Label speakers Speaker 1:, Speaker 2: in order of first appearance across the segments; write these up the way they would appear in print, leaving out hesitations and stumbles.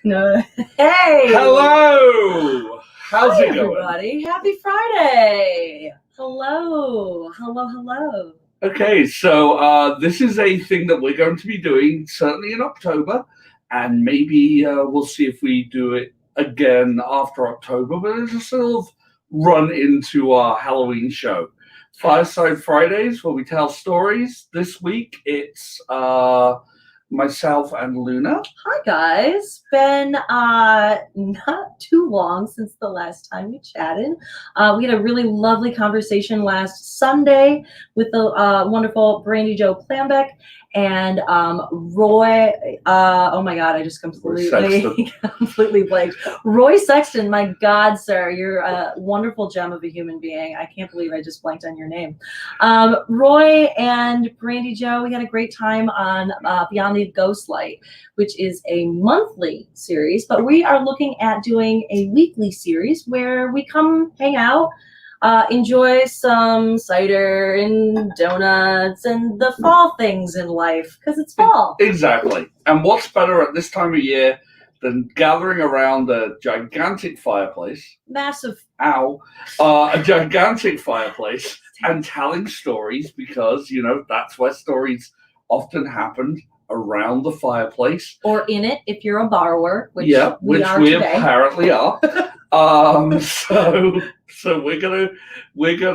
Speaker 1: No. Hey!
Speaker 2: Hello! How's it going?
Speaker 1: Everybody? Happy Friday! Hello.
Speaker 2: Okay, so this is a thing that we're going to be doing certainly in October, and maybe we'll see if we do it again after October, but it's a sort of run into our Halloween show. Fireside Fridays, where we tell stories. This week it's myself and Luna.
Speaker 1: Hi guys. Been not too long since the last time we chatted. We had a really lovely conversation last Sunday with the wonderful Brandy Jo Planbeck and Roy. Oh my God, I just completely blanked. Roy Sexton, my God, sir, you're a wonderful gem of a human being. I can't believe I just blanked on your name. Roy and Brandy Jo, we had a great time on Beyond the Ghost Light, which is a monthly series, but we are looking at doing a weekly series where we come hang out, enjoy some cider and donuts and the fall things in life, because it's fall.
Speaker 2: Exactly. And what's better at this time of year than gathering around a gigantic fireplace?
Speaker 1: Massive.
Speaker 2: A gigantic fireplace and telling stories, because, you know, that's where stories often happen, around the fireplace.
Speaker 1: Or in it, if you're a borrower, which we
Speaker 2: apparently are. So we're gonna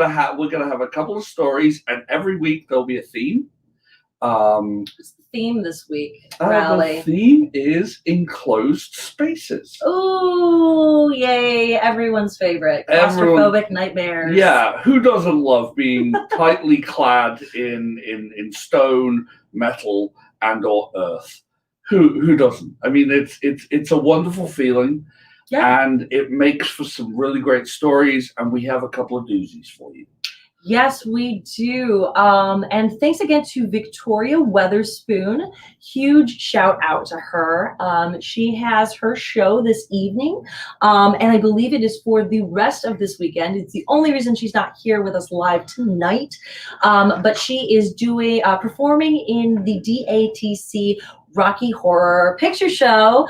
Speaker 2: have a couple of stories, and every week there'll be a theme.
Speaker 1: What's the theme this week, Rally?
Speaker 2: The theme is enclosed spaces.
Speaker 1: Oh, yay! Everyone's favorite. Claustrophobic nightmares.
Speaker 2: Yeah, who doesn't love being tightly clad in stone, metal, and or earth? Who doesn't? I mean, it's a wonderful feeling. Yeah. And it makes for some really great stories, and we have a couple of doozies for you.
Speaker 1: Yes, we do. And thanks again to Victoria Weatherspoon. Huge shout out to her. She has her show this evening, and I believe it is for the rest of this weekend. It's the only reason she's not here with us live tonight, but she is doing performing in the DATC Rocky Horror Picture Show,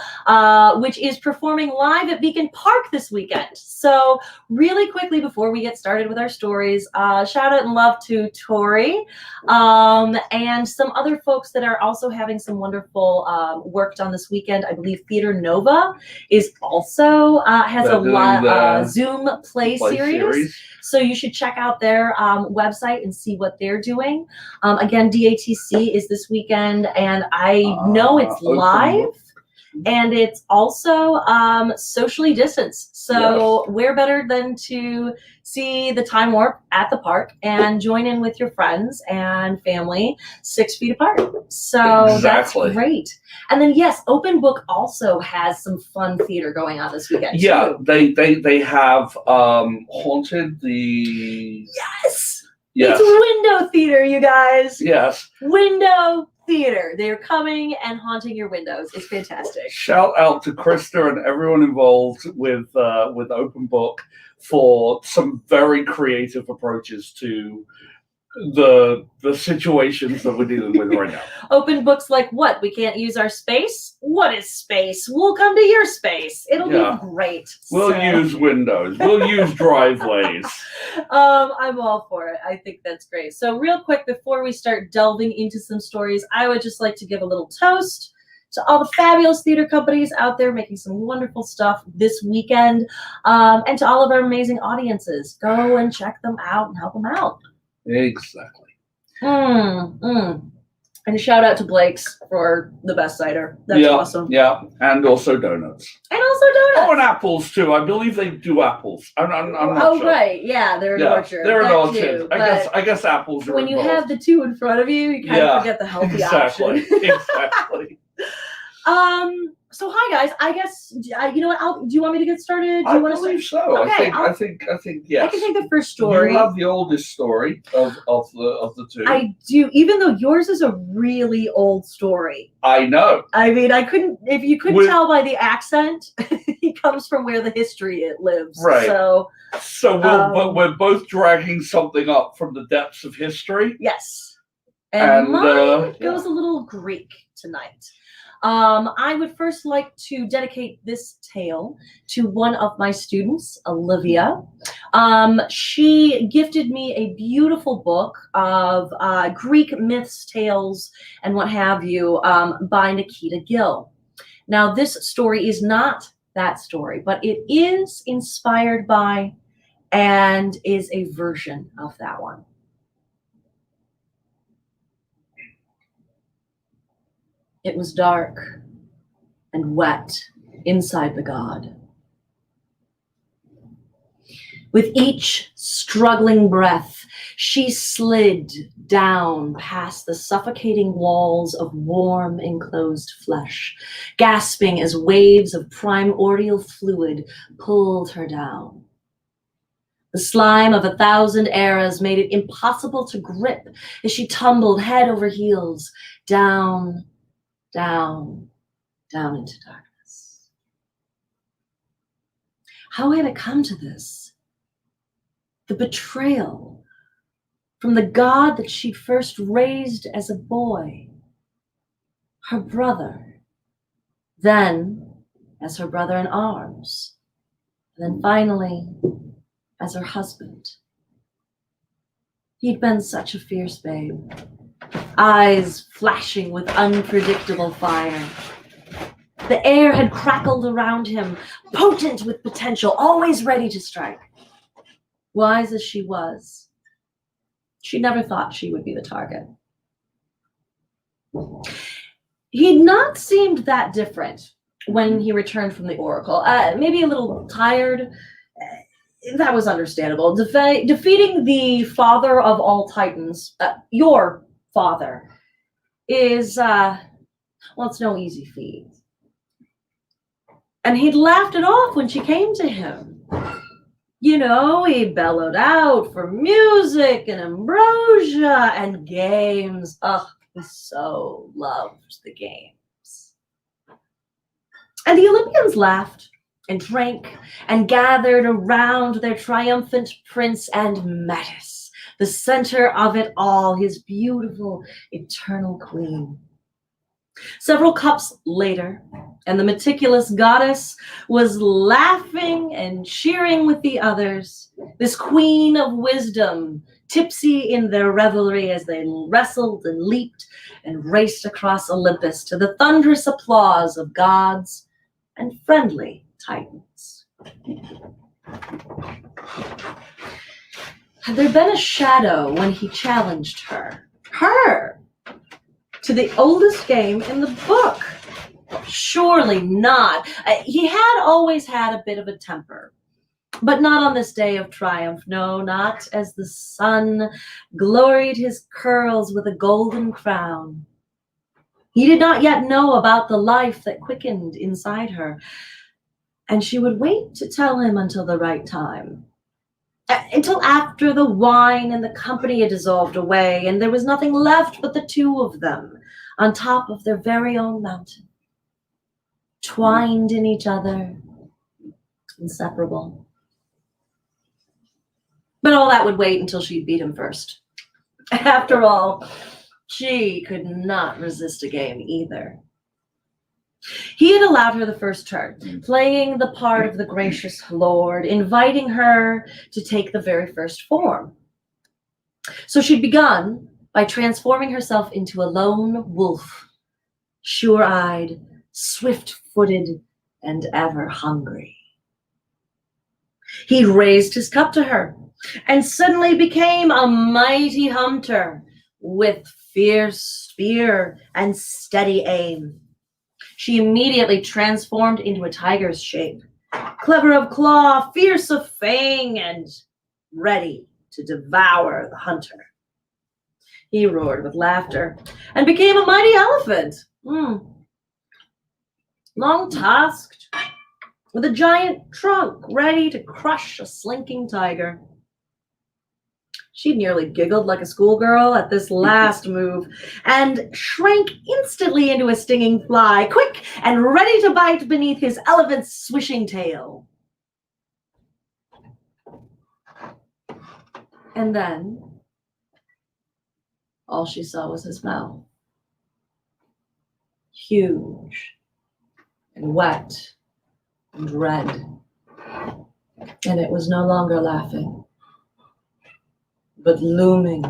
Speaker 1: which is performing live at Beacon Park this weekend. So really quickly before we get started with our stories, shout out and love to Tori and some other folks that are also having some wonderful work done this weekend. I believe Theater Nova is also has a Zoom play series. So you should check out their website and see what they're doing. Again, DATC is this weekend, and I know it's live, and it's also socially distanced. So where better than to see the time warp at the park and join in with your friends and family 6 feet apart. So exactly. That's great. And then yes, Open Book also has some fun theater going on this weekend.
Speaker 2: Yeah,
Speaker 1: too.
Speaker 2: they have Haunted the
Speaker 1: Yes. It's window theater, you guys.
Speaker 2: Yes.
Speaker 1: Window theater. They're coming and haunting your windows. It's fantastic.
Speaker 2: Shout out to Krista and everyone involved with Open Book for some very creative approaches to the situations that we're dealing with right now.
Speaker 1: Open Books like what? We can't use our space? What is space? We'll come to your space. It'll be great.
Speaker 2: We'll use windows. We'll use driveways.
Speaker 1: I'm all for it. I think that's great. So real quick, before we start delving into some stories, I would just like to give a little toast to all the fabulous theater companies out there making some wonderful stuff this weekend, and to all of our amazing audiences. Go and check them out and help them out.
Speaker 2: Exactly.
Speaker 1: And a shout out to Blake's for the best cider. That's awesome.
Speaker 2: Yeah, and also donuts. Oh, and apples too. I believe they do apples. I'm not sure.
Speaker 1: Oh, right. Yeah, they're an orchard.
Speaker 2: They're an orchard. I guess apples are
Speaker 1: when
Speaker 2: involved.
Speaker 1: You have the two in front of you, you kind of forget the healthy option.
Speaker 2: Exactly.
Speaker 1: So hi guys. I guess you know what? Do you want me to get started?
Speaker 2: I believe so.
Speaker 1: Okay,
Speaker 2: I think yes.
Speaker 1: I can take the first story.
Speaker 2: You have the oldest story of the two.
Speaker 1: I do, even though yours is a really old story.
Speaker 2: I know.
Speaker 1: I mean, if you couldn't tell by the accent, he comes from where the history it lives.
Speaker 2: Right.
Speaker 1: So
Speaker 2: but we're both dragging something up from the depths of history.
Speaker 1: Yes. And mine goes a little Greek tonight. I would first like to dedicate this tale to one of my students, Olivia. She gifted me a beautiful book of Greek myths, tales, and what have you, by Nikita Gill. Now, this story is not that story, but it is inspired by and is a version of that one. It was dark and wet inside the god. With each struggling breath, she slid down past the suffocating walls of warm, enclosed flesh, gasping as waves of primordial fluid pulled her down. The slime of 1,000 eras made it impossible to grip as she tumbled head over heels, down, down, down into darkness. How had it come to this? The betrayal from the god that she'd first raised as a boy, her brother, then as her brother in arms, and then finally as her husband. He'd been such a fierce babe, eyes flashing with unpredictable fire. The air had crackled around him, potent with potential, always ready to strike. Wise as she was, she never thought she would be the target. He'd not seemed that different when he returned from the Oracle. Maybe a little tired. That was understandable. Defeating the father of all titans, your father, is, well, it's no easy feat. And he'd laughed it off when she came to him. You know, he bellowed out for music and ambrosia and games. Ugh, he so loved the games. And the Olympians laughed and drank and gathered around their triumphant prince and Metis, the center of it all, his beautiful, eternal queen. Several cups later, and the meticulous goddess was laughing and cheering with the others, this queen of wisdom, tipsy in their revelry as they wrestled and leaped and raced across Olympus to the thunderous applause of gods and friendly titans. Had there been a shadow when he challenged her, to the oldest game in the book? Surely not. He had always had a bit of a temper, but not on this day of triumph. No, not as the sun gloried his curls with a golden crown. He did not yet know about the life that quickened inside her, and she would wait to tell him until the right time. Until after the wine and the company had dissolved away, and there was nothing left but the two of them on top of their very own mountain, twined in each other, inseparable. But all that would wait until she'd beat him first. After all, she could not resist a game either. He had allowed her the first turn, playing the part of the gracious lord, inviting her to take the very first form. So she'd begun by transforming herself into a lone wolf, sure-eyed, swift-footed, and ever hungry. He raised his cup to her and suddenly became a mighty hunter with fierce spear and steady aim. She immediately transformed into a tiger's shape, clever of claw, fierce of fang, and ready to devour the hunter. He roared with laughter and became a mighty elephant, long-tusked, with a giant trunk ready to crush a slinking tiger. She nearly giggled like a schoolgirl at this last move and shrank instantly into a stinging fly, quick and ready to bite beneath his elephant's swishing tail. And then all she saw was his mouth. huge and wet and red. And it was no longer laughing, but looming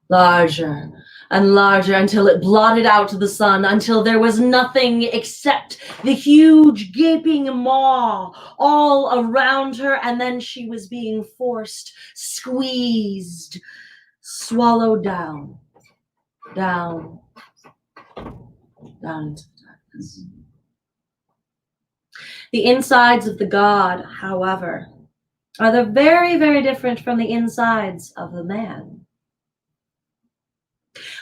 Speaker 1: larger and larger until it blotted out the sun, until there was nothing except the huge gaping maw all around her, and then she was being forced, squeezed, swallowed down into the darkness. The insides of the god, however, are very, very different from the insides of the man.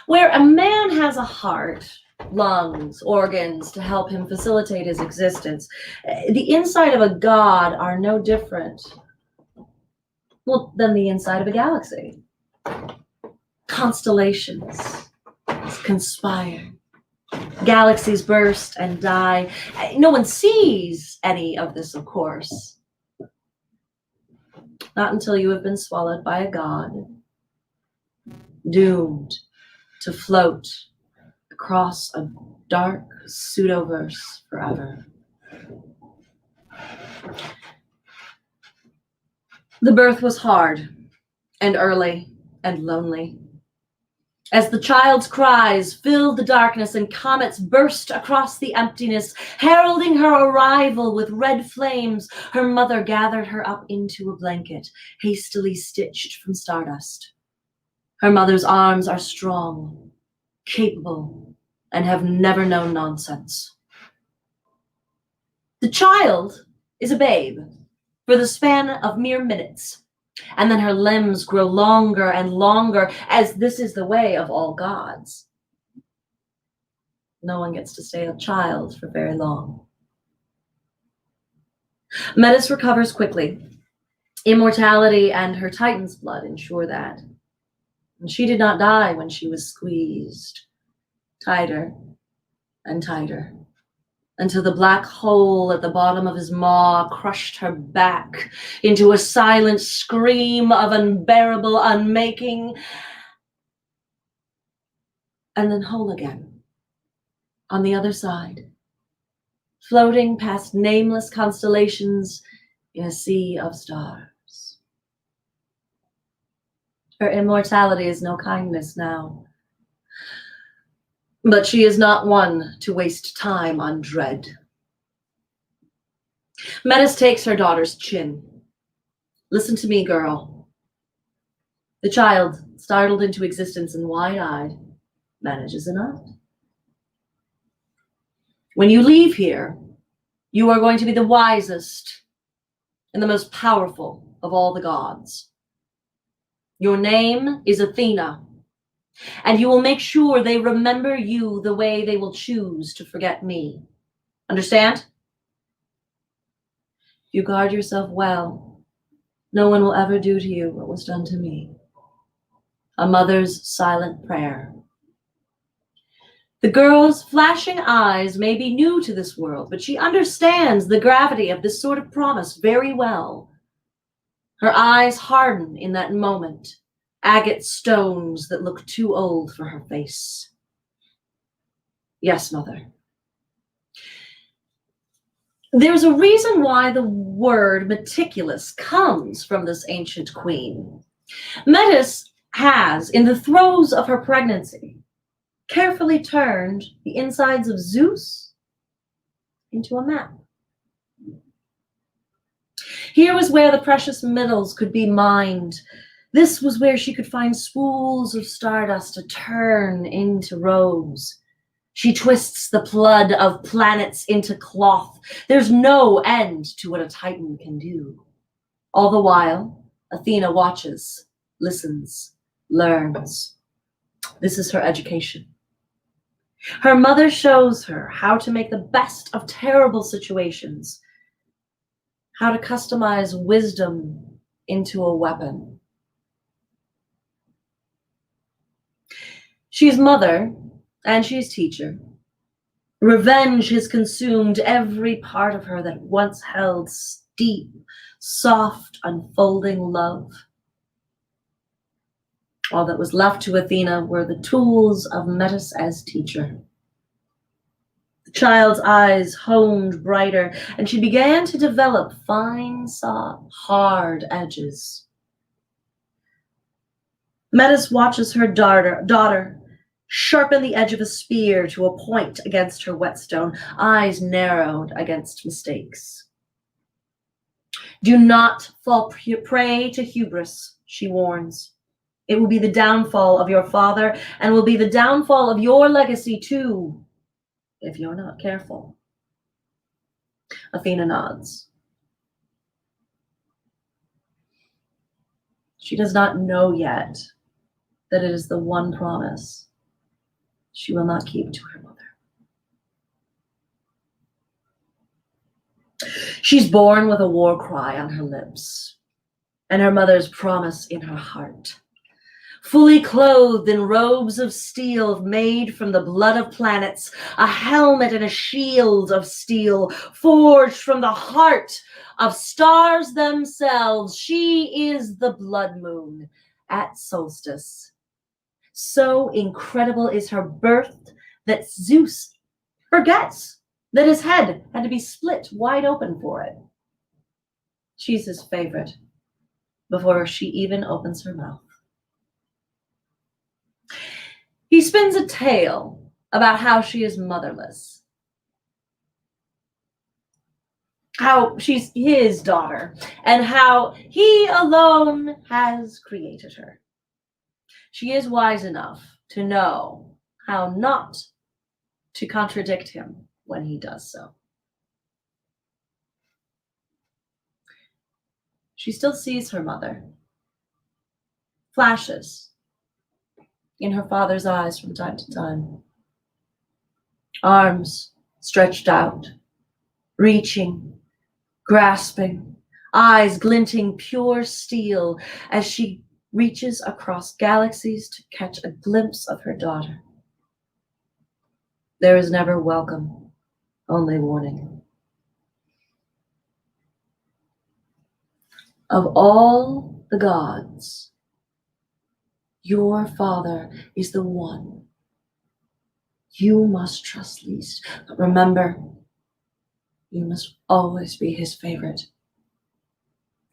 Speaker 1: Where a man has a heart, lungs, organs to help him facilitate his existence, the inside of a god are no different, well, than the inside of a galaxy. Constellations conspire. Galaxies burst and die. No one sees any of this, of course. Not until you have been swallowed by a god, doomed to float across a dark pseudoverse forever. The birth was hard and early and lonely. As the child's cries filled the darkness and comets burst across the emptiness, heralding her arrival with red flames, her mother gathered her up into a blanket, hastily stitched from stardust. Her mother's arms are strong, capable, and have never known nonsense. The child is a babe for the span of mere minutes, and then her limbs grow longer and longer, as this is the way of all gods. No one gets to stay a child for very long. Metis recovers quickly. Immortality and her Titan's blood ensure that. And she did not die when she was squeezed tighter and tighter, until the black hole at the bottom of his maw crushed her back into a silent scream of unbearable unmaking, and then whole again, on the other side, floating past nameless constellations in a sea of stars. Her immortality is no kindness now, but she is not one to waste time on dread. Metis takes her daughter's chin. Listen to me, girl. The child, startled into existence and wide-eyed, manages a nod. When you leave here, you are going to be the wisest and the most powerful of all the gods. Your name is Athena, and you will make sure they remember you the way they will choose to forget me. Understand? If you guard yourself well, no one will ever do to you what was done to me. A mother's silent prayer. The girl's flashing eyes may be new to this world, but she understands the gravity of this sort of promise very well. Her eyes harden in that moment, agate stones that look too old for her face. Yes, mother. There's a reason why the word meticulous comes from this ancient queen. Metis has, in the throes of her pregnancy, carefully turned the insides of Zeus into a map. Here was where the precious metals could be mined. This was where she could find spools of stardust to turn into robes. She twists the blood of planets into cloth. There's no end to what a Titan can do. All the while, Athena watches, listens, learns. This is her education. Her mother shows her how to make the best of terrible situations, how to customize wisdom into a weapon. She's mother, and she's teacher. Revenge has consumed every part of her that once held deep, soft, unfolding love. All that was left to Athena were the tools of Metis as teacher. The child's eyes honed brighter, and she began to develop fine, soft, hard edges. Metis watches her daughter sharpen the edge of a spear to a point against her whetstone, eyes narrowed against mistakes. Do not fall prey to hubris, she warns. It will be the downfall of your father and will be the downfall of your legacy too, if you're not careful. Athena nods. She does not know yet that it is the one promise she will not keep to her mother. She's born with a war cry on her lips and her mother's promise in her heart. Fully clothed in robes of steel made from the blood of planets, a helmet and a shield of steel forged from the heart of stars themselves, she is the blood moon at solstice. So incredible is her birth that Zeus forgets that his head had to be split wide open for it. She's his favorite before she even opens her mouth. He spins a tale about how she is motherless, how she's his daughter, and how he alone has created her. She is wise enough to know how not to contradict him when he does so. She still sees her mother. Flashes in her father's eyes from time to time. Arms stretched out, reaching, grasping, eyes glinting pure steel as she reaches across galaxies to catch a glimpse of her daughter. There is never welcome, only warning. Of all the gods, your father is the one you must trust least. But remember, you must always be his favorite,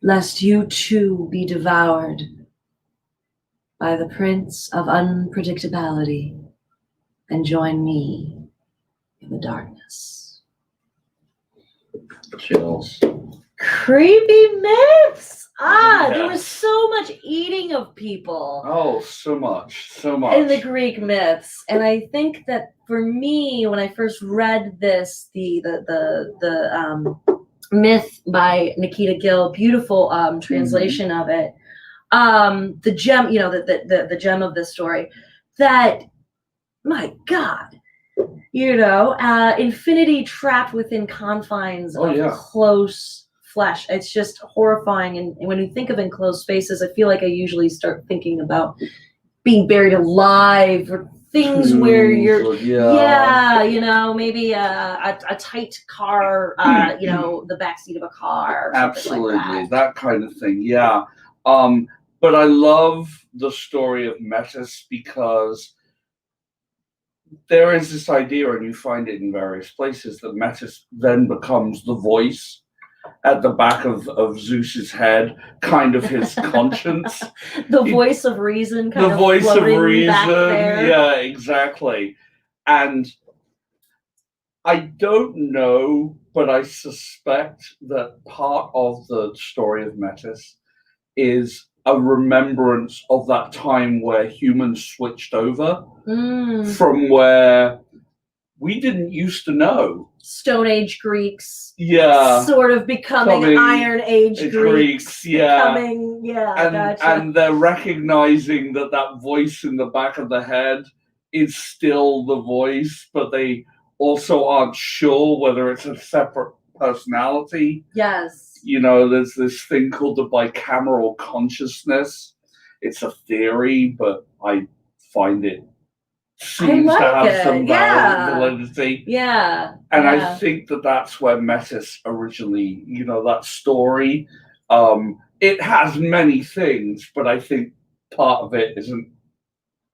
Speaker 1: lest you too be devoured by the prince of unpredictability and join me in the darkness.
Speaker 2: Chills.
Speaker 1: Creepy myths.
Speaker 2: Yes.
Speaker 1: There was so much eating of people.
Speaker 2: Oh, so much.
Speaker 1: In the Greek myths, and I think that for me, when I first read this, the myth by Nikita Gill, beautiful translation of it. The gem, the gem of this story. That, my God, infinity trapped within confines of close flesh. It's just horrifying. And when you think of enclosed spaces, I feel like I usually start thinking about being buried alive or things where you're, maybe a tight car, the backseat of a car. Or
Speaker 2: Absolutely,
Speaker 1: like
Speaker 2: that kind of thing. Yeah. But I love the story of Metis because there is this idea, and you find it in various places, that Metis then becomes the voice at the back of Zeus's head, kind of his conscience.
Speaker 1: The voice of reason,
Speaker 2: the voice of reason.
Speaker 1: Back there.
Speaker 2: Yeah, exactly. And I don't know, but I suspect that part of the story of Metis is a remembrance of that time where humans switched over from where we didn't used to know.
Speaker 1: Stone Age Greeks.
Speaker 2: Yeah.
Speaker 1: Sort of becoming Iron Age Greeks.
Speaker 2: Yeah.
Speaker 1: Gotcha.
Speaker 2: And they're recognizing that voice in the back of the head is still the voice, but they also aren't sure whether it's a separate personality.
Speaker 1: Yes.
Speaker 2: There's this thing called the bicameral consciousness. It's a theory, but I find it seems to have some validity.
Speaker 1: Yeah.
Speaker 2: And I think that's where Metis originally, that story, it has many things, but I think part of it is an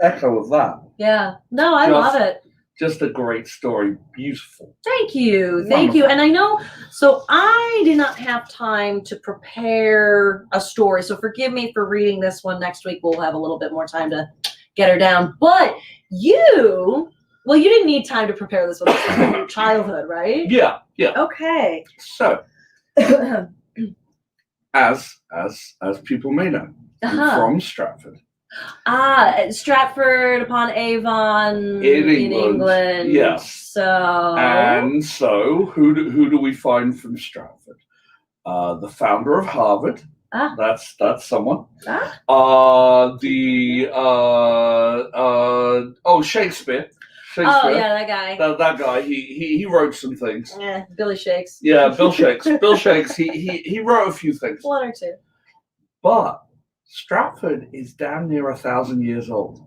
Speaker 2: echo of that.
Speaker 1: Yeah. No, I love it.
Speaker 2: Just a great story. Beautiful.
Speaker 1: Thank you. Thank you. And I know, so I did not have time to prepare a story. So forgive me for reading this one. Next week, we'll have a little bit more time to get her down. But you didn't need time to prepare this one from your childhood, right?
Speaker 2: Yeah.
Speaker 1: Okay.
Speaker 2: So, as people may know, I'm from Stratford.
Speaker 1: Stratford upon Avon
Speaker 2: in England. Yes.
Speaker 1: So
Speaker 2: who do we find from Stratford? The founder of Harvard. That's someone. Shakespeare.
Speaker 1: Oh yeah, that guy.
Speaker 2: That guy. He wrote some things.
Speaker 1: Yeah, Billy Shakes.
Speaker 2: Yeah, Bill Shakes. Bill Shakes. He wrote a few things.
Speaker 1: One or two.
Speaker 2: But Stratford is damn near 1,000 years old.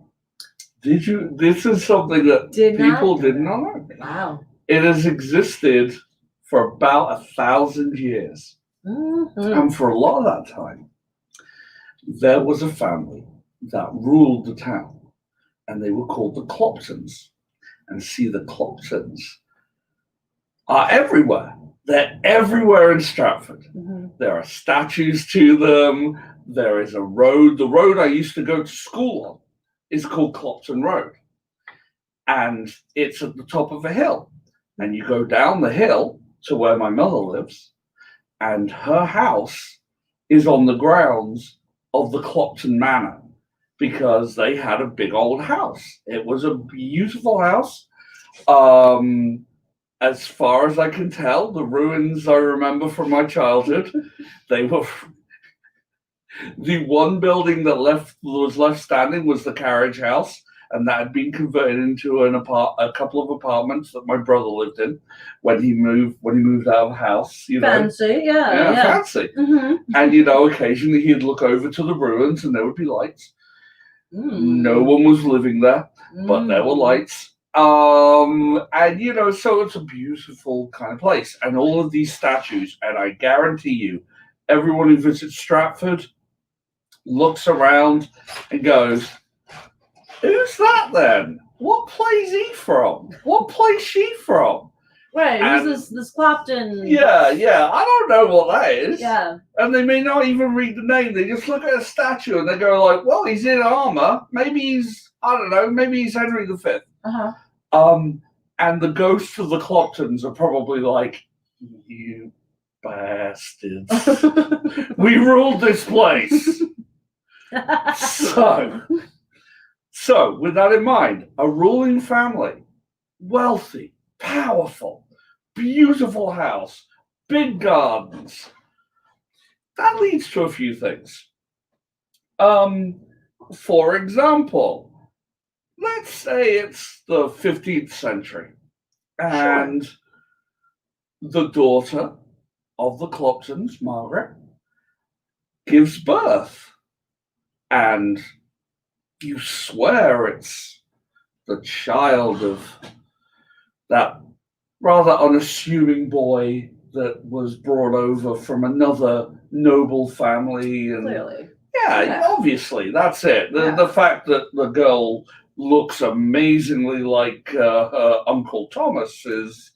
Speaker 2: Did you? This is something that people did not know.
Speaker 1: Wow.
Speaker 2: It has existed for about 1,000 years.
Speaker 1: Mm-hmm.
Speaker 2: And for a lot of that time, there was a family that ruled the town, and they were called the Cloptons. And see, the Cloptons are everywhere. They're everywhere in Stratford.
Speaker 1: Mm-hmm.
Speaker 2: There are statues to them. There is a road. The road I used to go to school on is called Clopton Road. And it's at the top of a hill. And you go down the hill to where my mother lives, and her house is on the grounds of the Clopton Manor because they had a big old house. It was a beautiful house. As far as I can tell, the ruins I remember from my childhood, they were... The one building that was left standing was the carriage house, and that had been converted into a couple of apartments that my brother lived in when he moved out of the house.
Speaker 1: Fancy, yeah.
Speaker 2: Fancy.
Speaker 1: Mm-hmm.
Speaker 2: And occasionally he'd look over to the ruins, and there would be lights. No one was living there, but there were lights. So it's a beautiful kind of place, and all of these statues. And I guarantee you, everyone who visits Stratford looks around and goes, "Who's that then? What place he from? What place she from?"
Speaker 1: Right, who's this Clopton?
Speaker 2: Yeah, I don't know what that is.
Speaker 1: Yeah.
Speaker 2: And they may not even read the name. They just look at a statue and they go like, "Well, he's in armor. Maybe he's, I don't know, maybe he's Henry V." And the ghosts of the Cloptons are probably like, "You bastards. We ruled this place." So, with that in mind, a ruling family, wealthy, powerful, beautiful house, big gardens. That leads to a few things. For example, let's say it's the 15th century, and the daughter of the Cloptons, Margaret, gives birth. And you swear it's the child of that rather unassuming boy that was brought over from another noble family. And
Speaker 1: clearly.
Speaker 2: Yeah, obviously, that's it. The fact that the girl looks amazingly like her Uncle Thomas is...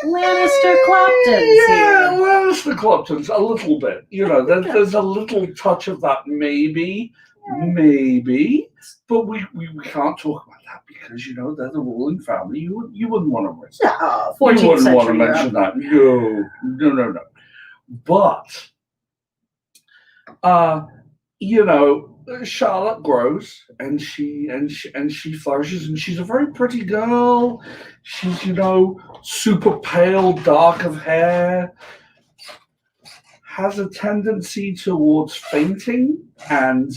Speaker 1: Lannister Cloptons.
Speaker 2: Yeah, Lannister Cloptons, a little bit. There's a little touch of that, maybe, but we can't talk about that because they're the ruling family. You wouldn't want to risk.
Speaker 1: No, 14th
Speaker 2: you wouldn't
Speaker 1: century
Speaker 2: want to mention that. No. But Charlotte grows and she flourishes, and she's a very pretty girl. She's super pale, dark of hair, has a tendency towards fainting and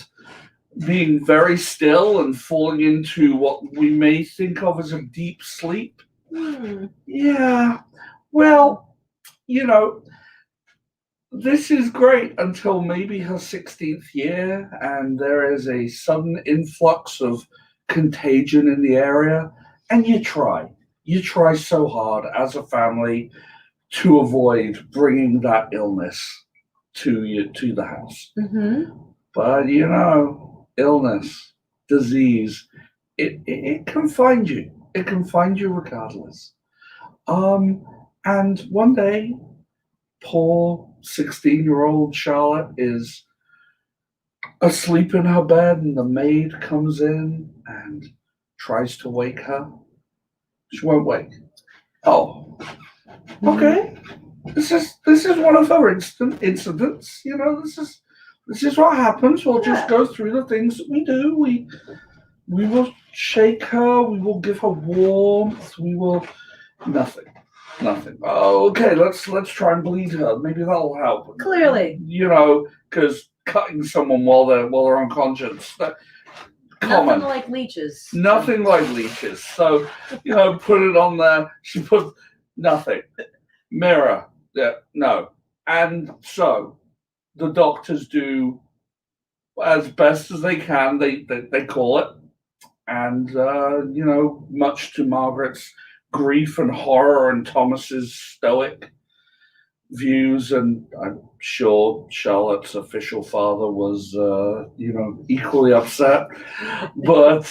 Speaker 2: being very still and falling into what we may think of as a deep sleep. Yeah, well, this is great until maybe her 16th year, and there is a sudden influx of contagion in the area, and you try so hard as a family to avoid bringing that illness to the house. But illness, disease, it can find you. It can find you regardless. And one day, poor 16-year-old Charlotte is asleep in her bed, and the maid comes in and tries to wake her. She won't wake. Oh, okay. This is one of her incidents. You know, this is what happens. We'll just go through the things that we do. We will shake her. We will give her warmth. We will nothing. Oh, okay, let's try and bleed her. Maybe that'll help.
Speaker 1: Clearly,
Speaker 2: you know, because cutting someone while they're unconscious. Common.
Speaker 1: Nothing like leeches.
Speaker 2: Nothing like leeches. So, you know, put it on there. She put nothing. Mirror. Yeah, no. And so the doctors do as best as they can. They call it. And, you know, much to Margaret's grief and horror and Thomas's stoic views, and I'm sure Charlotte's official father was, you know, equally upset. But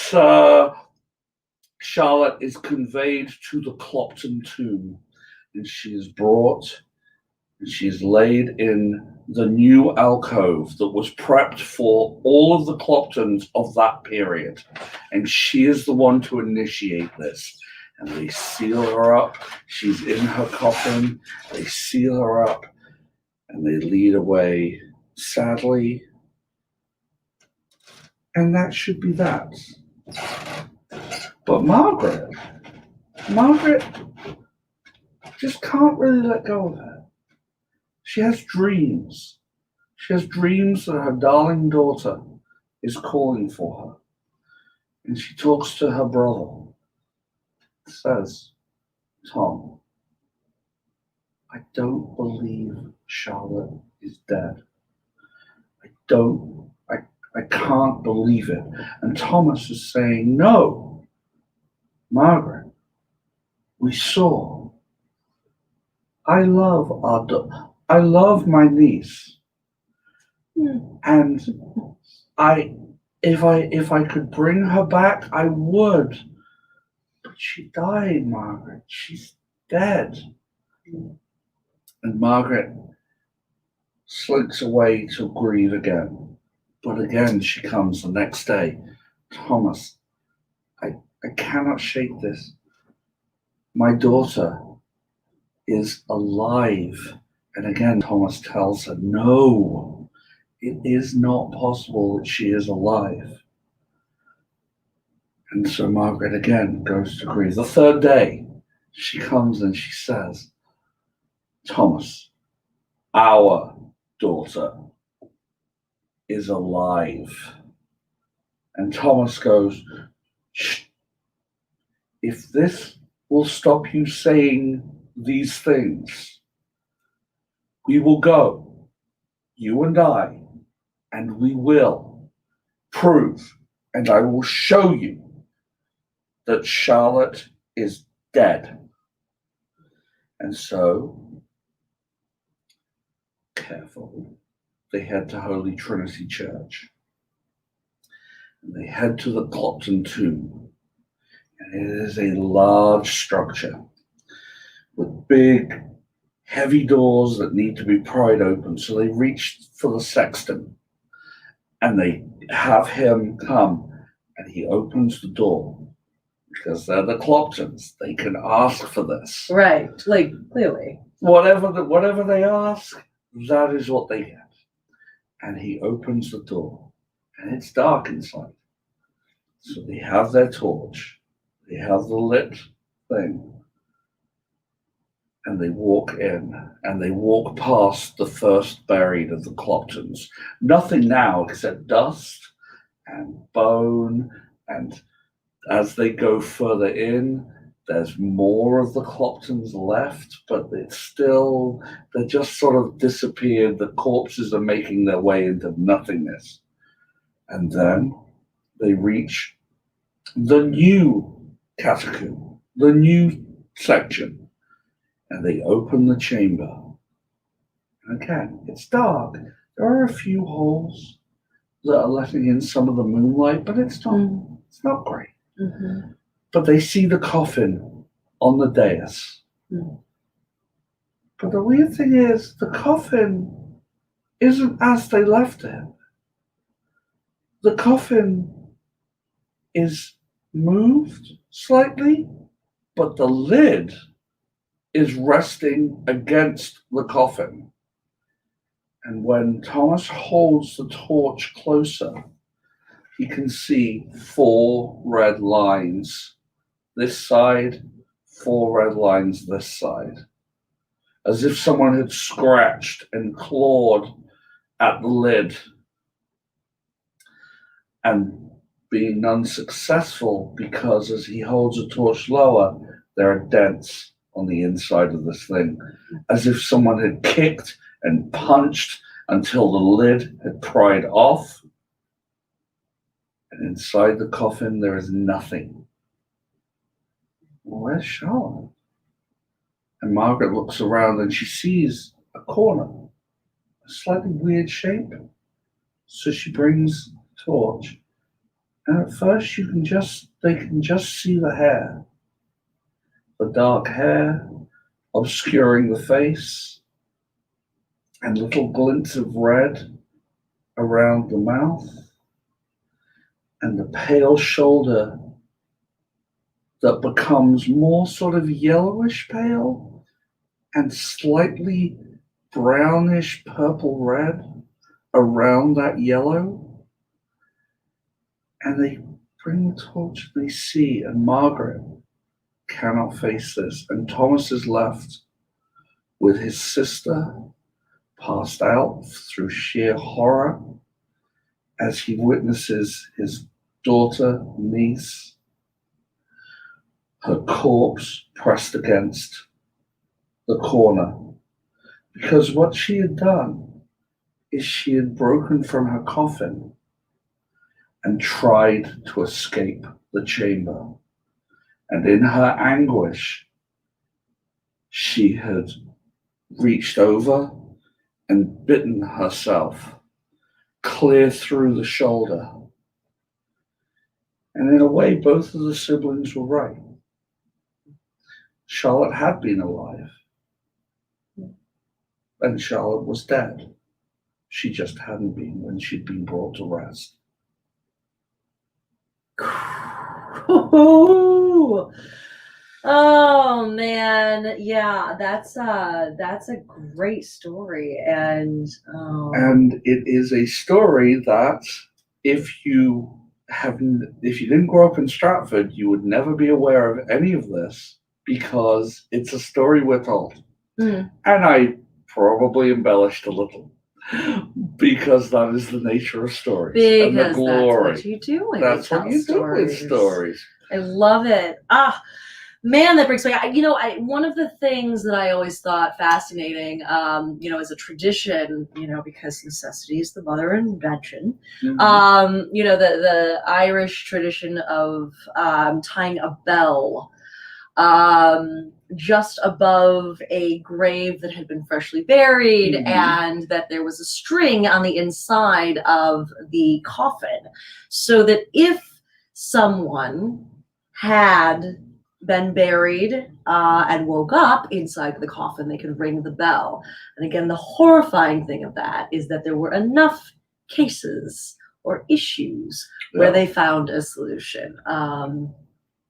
Speaker 2: Charlotte is conveyed to the Clopton tomb, and she is brought, and she is laid in the new alcove that was prepped for all of the Cloptons of that period. And she is the one to initiate this. And they seal her up. She's in her coffin. They seal her up, and they lead away sadly. And that should be that. But Margaret just can't really let go of it. She has dreams. She has dreams that her darling daughter is calling for her. And she talks to her brother. Says, Tom, I don't believe Charlotte is dead. I can't believe it. And Thomas is saying, no, Margaret, we saw. I love my niece. And if I could bring her back, I would. She died, Margaret. She's dead. And Margaret slinks away to grieve again. But again, she comes the next day. Thomas, I cannot shake this. My daughter is alive. And again, Thomas tells her, no, it is not possible that she is alive. And so Margaret again goes to grieve. The third day, she comes and she says, Thomas, our daughter is alive. And Thomas goes, shh, if this will stop you saying these things, we will go, you and I, and we will prove, and I will show you that Charlotte is dead. And so, careful, they head to Holy Trinity Church. And they head to the Clopton tomb. And it is a large structure with big, heavy doors that need to be pried open. So they reach for the sexton and they have him come, and he opens the door. Because they're the Cloptons, they can ask for this.
Speaker 1: Right, like clearly.
Speaker 2: Whatever they ask, that is what they get. And he opens the door, and it's dark inside. So they have their torch, they have the lit thing, and they walk in, and they walk past the first buried of the Cloptons. Nothing now except dust and bone, and as they go further in, there's more of the Cloptons left, but they're just sort of disappeared. The corpses are making their way into nothingness. And then they reach the new catacomb, the new section, and they open the chamber. And again, it's dark. There are a few holes that are letting in some of the moonlight, but it's not great. but they see the coffin on the dais. But the weird thing is, the coffin isn't as they left it. The coffin is moved slightly, but the lid is resting against the coffin. And when Thomas holds the torch closer, he can see 4 red lines this side, 4 red lines this side, as if someone had scratched and clawed at the lid. And being unsuccessful because as he holds the torch lower, there are dents on the inside of this thing, as if someone had kicked and punched until the lid had pried off. And inside the coffin, there is nothing. Well, where's Charlotte? And Margaret looks around and she sees a corner, a slightly weird shape. So she brings the torch. And at first they can just see the hair. The dark hair obscuring the face, and little glints of red around the mouth, and the pale shoulder that becomes more sort of yellowish pale and slightly brownish purple red around that yellow. And they bring the torch and they see, and Margaret cannot face this. And Thomas is left with his sister, passed out through sheer horror as he witnesses his daughter, niece, her corpse pressed against the corner. Because what she had done is she had broken from her coffin and tried to escape the chamber. And in her anguish, she had reached over and bitten herself clear through the shoulder. And in a way, both of the siblings were right. Charlotte had been alive, and Charlotte was dead. She just hadn't been when she'd been brought to rest.
Speaker 1: Oh man, yeah, that's a great story, and
Speaker 2: it is a story that if you didn't grow up in Stratford, you would never be aware of any of this, because it's a story we're told. And I probably embellished a little, because that is the nature of stories.
Speaker 1: Because
Speaker 2: and the glory.
Speaker 1: That's what you do.
Speaker 2: That's what you do with stories.
Speaker 1: I love it. Man, that brings me. One of the things that I always thought fascinating, as a tradition, because necessity is the mother of invention. The Irish tradition of tying a bell just above a grave that had been freshly buried, and that there was a string on the inside of the coffin, so that if someone had been buried and woke up inside the coffin, they could ring the bell. And again, the horrifying thing of that is that there were enough cases or issues where they found a solution.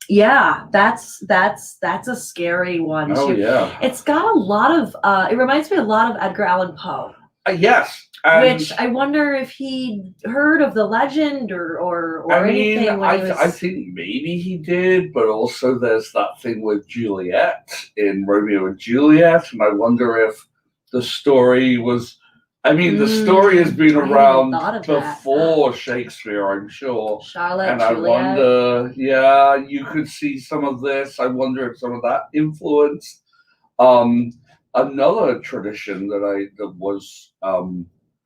Speaker 1: That's a scary one too.
Speaker 2: Yeah.
Speaker 1: It's got a lot of it reminds me a lot of Edgar Allan Poe.
Speaker 2: Yes.
Speaker 1: Which I wonder if he heard of the legend or anything.
Speaker 2: I think maybe he did, but also there's that thing with Juliet in Romeo and Juliet, and I wonder if the story was. The story has been around before Shakespeare, I'm sure.
Speaker 1: Charlotte,
Speaker 2: and
Speaker 1: Juliet.
Speaker 2: I wonder, you could see some of this. I wonder if some of that influenced. Another tradition that was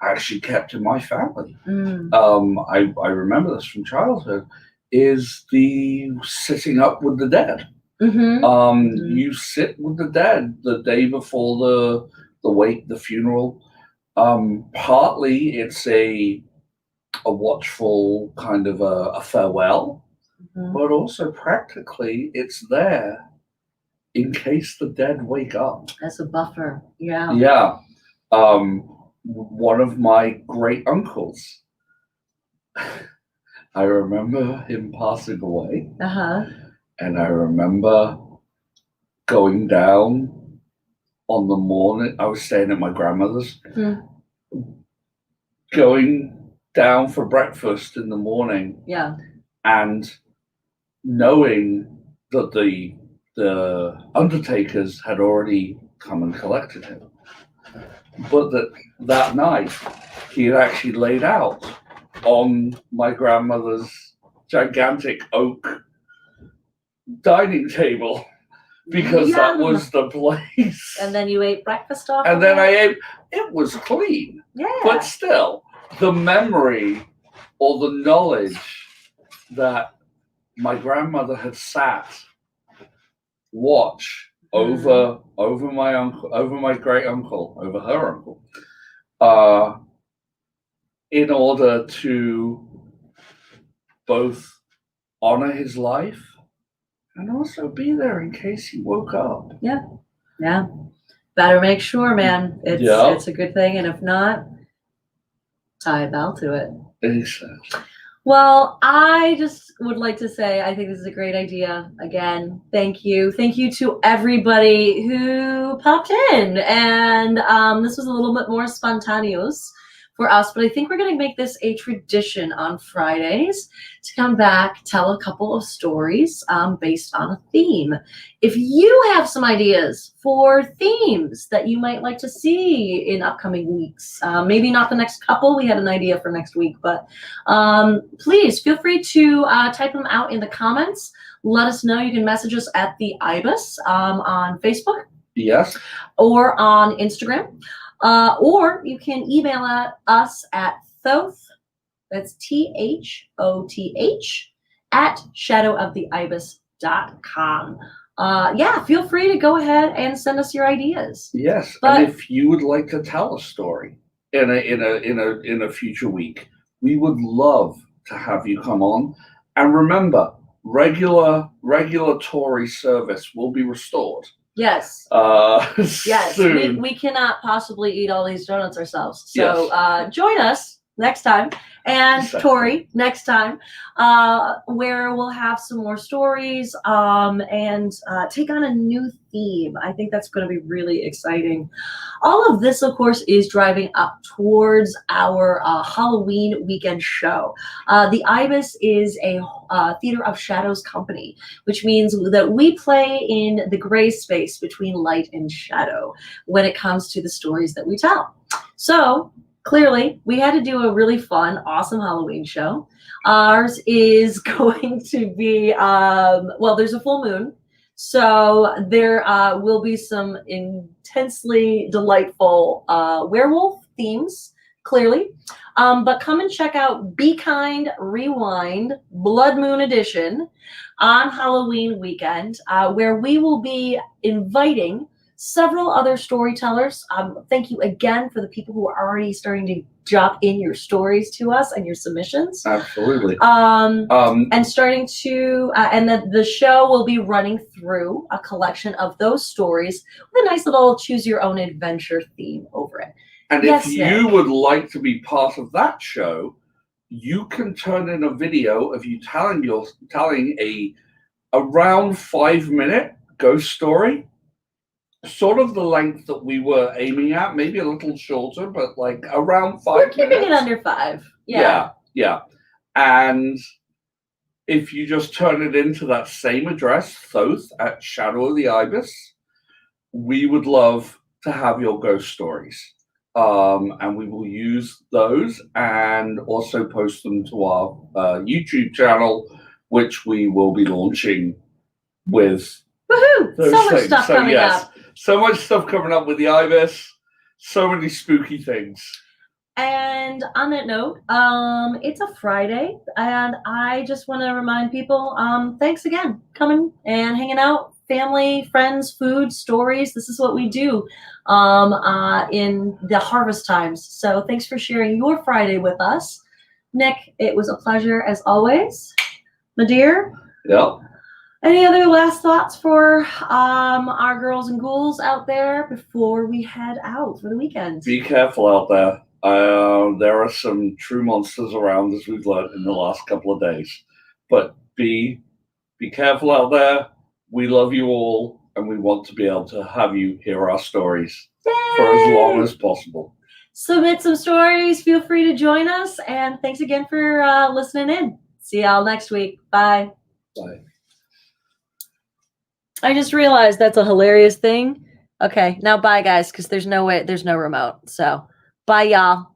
Speaker 2: actually kept in my family. I remember this from childhood, is the sitting up with the dead. You sit with the dead the day before the wake, the funeral. Partly it's a watchful kind of a farewell, but also practically it's there in case the dead wake up.
Speaker 1: As a buffer. Yeah.
Speaker 2: Yeah. One of my great uncles, I remember him passing away, and I remember going down on the morning. I was staying at my grandmother's, going down for breakfast in the morning, and knowing that the undertakers had already come and collected him, but that night he had actually laid out on my grandmother's gigantic oak dining table, because that was the place.
Speaker 1: And then you ate breakfast off.
Speaker 2: And then I ate. It was clean, but still, the memory or the knowledge that my grandmother had sat watch over my uncle, over my great uncle, over her uncle, in order to both honor his life and also be there in case he woke up.
Speaker 1: Yeah. Better make sure, man. It's a good thing, and if not, tie a bell to it.
Speaker 2: Exactly.
Speaker 1: Well, I just would like to say I think this is a great idea. Again, thank you. Thank you to everybody who popped in. And this was a little bit more spontaneous for us, but I think we're going to make this a tradition on Fridays to come back, tell a couple of stories based on a theme. If you have some ideas for themes that you might like to see in upcoming weeks, maybe not the next couple, we had an idea for next week, but please feel free to type them out in the comments. Let us know. You can message us at the Ibis on Facebook.
Speaker 2: Yes.
Speaker 1: Or on Instagram. Or you can email us at Thoth, that's THOTH, at shadowoftheibis.com. Feel free to go ahead and send us your ideas.
Speaker 2: Yes, and if you would like to tell a story in a future week, we would love to have you come on. And remember, regulatory service will be restored.
Speaker 1: Yes. Yes.
Speaker 2: Soon.
Speaker 1: We cannot possibly eat all these donuts ourselves. So join us next time, and Tori next time, where we'll have some more stories and take on a new theme. I think that's going to be really exciting. All of this, of course, is driving up towards our Halloween weekend show. The Ibis is a Theater of Shadows company, which means that we play in the gray space between light and shadow when it comes to the stories that we tell. So clearly, we had to do a really fun, awesome Halloween show. Ours is going to be, there's a full moon. So there will be some intensely delightful werewolf themes, clearly. But come and check out Be Kind Rewind Blood Moon Edition on Halloween weekend, where we will be inviting several other storytellers. Thank you again for the people who are already starting to drop in your stories to us and your submissions.
Speaker 2: Absolutely.
Speaker 1: And starting to, and the show will be running through a collection of those stories with a nice little choose your own adventure theme over it.
Speaker 2: And if you would like to be part of that show, you can turn in a video of you telling a around 5-minute ghost story. Sort of the length that we were aiming at, maybe a little shorter, but like around 5 minutes.
Speaker 1: We're keeping it under 5. Yeah.
Speaker 2: And if you just turn it into that same address, Thoth at Shadow of the Ibis, we would love to have your ghost stories. And we will use those and also post them to our YouTube channel, which we will be launching with.
Speaker 1: Woohoo! So much stuff coming up.
Speaker 2: So much stuff coming up with the Ibis. So many spooky things.
Speaker 1: And on that note, it's a Friday, and I just want to remind people, thanks again, coming and hanging out, family, friends, food, stories. This is what we do in the harvest times. So thanks for sharing your Friday with us. Nick, it was a pleasure as always. my dear.
Speaker 2: Yeah.
Speaker 1: Any other last thoughts for our girls and ghouls out there before we head out for the weekend?
Speaker 2: Be careful out there. There are some true monsters around, as we've learned in the last couple of days. But be careful out there. We love you all, and we want to be able to have you hear our stories for as long as possible.
Speaker 1: Submit some stories. Feel free to join us. And thanks again for listening in. See y'all next week. Bye.
Speaker 2: Bye.
Speaker 1: I just realized that's a hilarious thing. Okay, now bye, guys, because there's no remote. So bye, y'all.